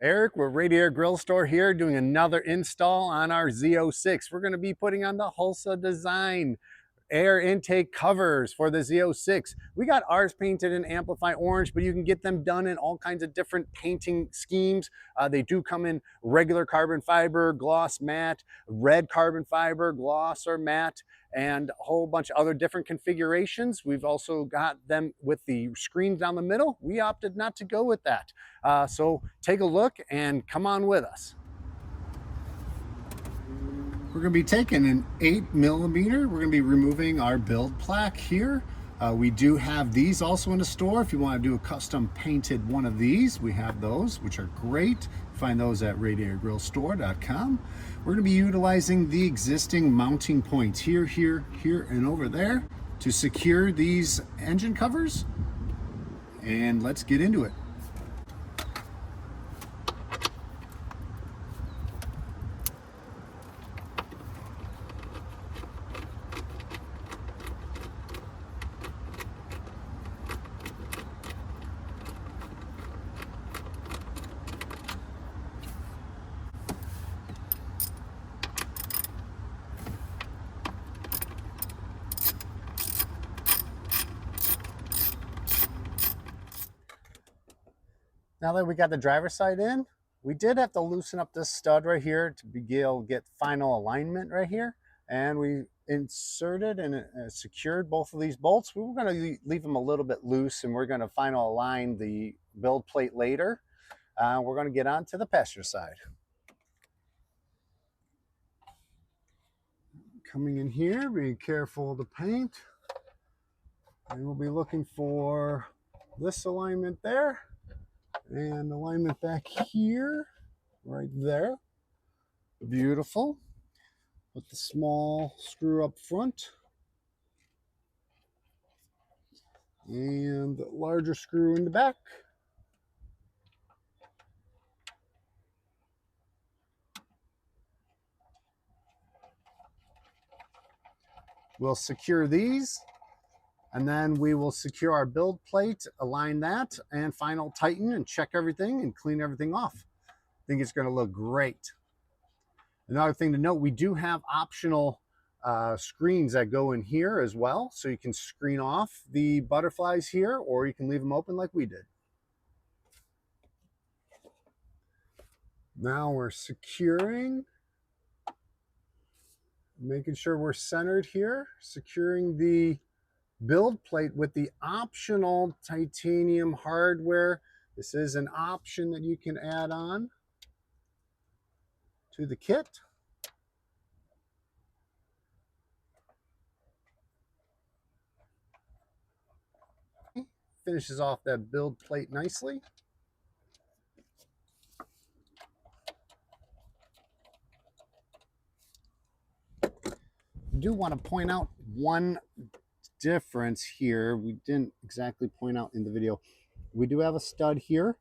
Eric, we're Radiator Grill Store here doing another install on our Z06. We're going to be putting on the Hulse Design air intake covers for the Z06. We got ours painted in Amplify Orange, but you can get them done in all kinds of different painting schemes. They do come in regular carbon fiber, gloss matte, red carbon fiber, gloss or matte, and a whole bunch of other different configurations. We've also got them with the screens down the middle. We opted not to go with that. So take a look and come on with us. We're going to be taking an 8mm. We're going to be removing our build plaque here. We do have these also in the store. If you want to do a custom painted one of these, we have those, which are great. Find those at radiatorgrillstore.com. We're going to be utilizing the existing mounting points here, here, here, and over there to secure these engine covers. And let's get into it. Now that we got the driver's side in, we did have to loosen up this stud right here to be able to get final alignment right here. And we inserted and secured both of these bolts. We were going to leave them a little bit loose, and we're going to final align the build plate later. We're going to get on to the passenger side. Coming in here, being careful of the paint. And we'll be looking for this alignment there. And alignment back here, right there. Beautiful. Put the small screw up front. And the larger screw in the back. We'll secure these, and then we will secure our build plate, align that, and final tighten and check everything and clean everything off. I think it's going to look great. Another thing to note, we do have optional screens that go in here as well, so you can screen off the butterflies here, or you can leave them open like we did. Now we're securing, making sure we're centered here, securing the build plate with the optional titanium hardware. This is an option that you can add on to the kit. Finishes off that build plate nicely. I do want to point out one difference here. We didn't exactly point out in the video. We do have a stud here.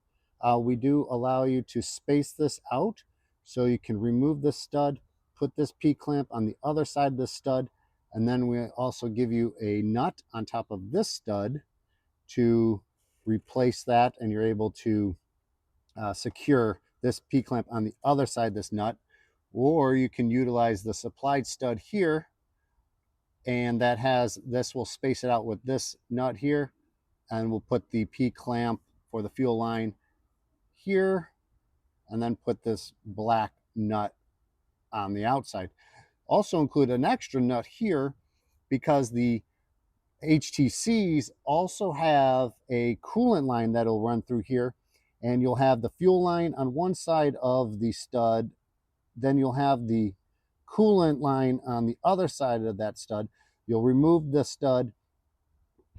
We do allow you to space this out, so you can remove this stud, put this P-clamp on the other side of the stud, and then we also give you a nut on top of this stud to replace that, and you're able to secure this P-clamp on the other side of this nut. Or you can utilize the supplied stud here, and that has, this will space it out with this nut here, and we'll put the P-clamp for the fuel line here, and then put this black nut on the outside. Also include an extra nut here because the HTCs also have a coolant line that'll run through here, and you'll have the fuel line on one side of the stud, then you'll have the coolant line on the other side of that stud. You'll remove the stud,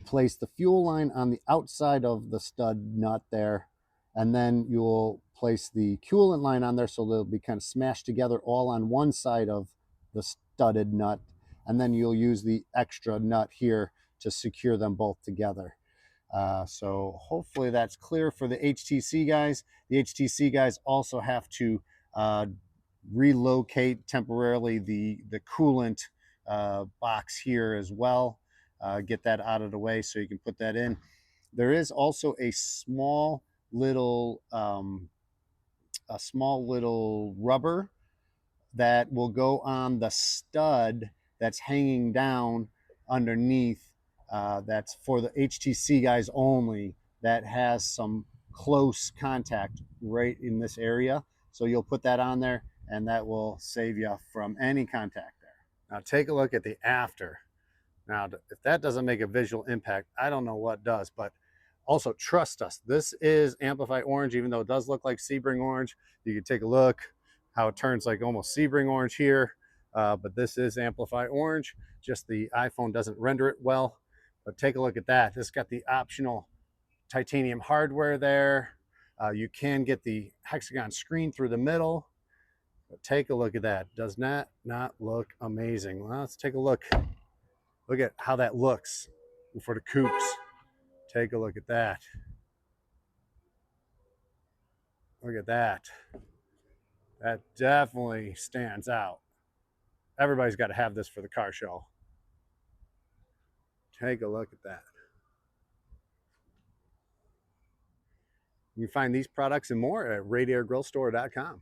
place the fuel line on the outside of the stud nut there, and then you'll place the coolant line on there, so they'll be kind of smashed together all on one side of the studded nut, and then you'll use the extra nut here to secure them both together. So hopefully that's clear for the HTC guys. The HTC guys also have to relocate temporarily the coolant box here as well. Get that out of the way so you can put that in. There is also a small little a small little rubber that will go on the stud that's hanging down underneath. That's for the HTC guys only. That has some close contact right in this area. So you'll put that on there, and that will save you from any contact there. Now take a look at the after. Now, if that doesn't make a visual impact, I don't know what does. But also, trust us, this is Amplify Orange, even though it does look like Sebring Orange. You can take a look how it turns like almost Sebring Orange here. But this is Amplify Orange. Just the iPhone doesn't render it well. But take a look at that. This got the optional titanium hardware there. You can get the hexagon screen through the middle. But take a look at that. Does not look amazing? Well, let's take a look. Look at how that looks for the coupes. Take a look at that. Look at that. That definitely stands out. Everybody's got to have this for the car show. Take a look at that. You can find these products and more at radiatorgrillstore.com.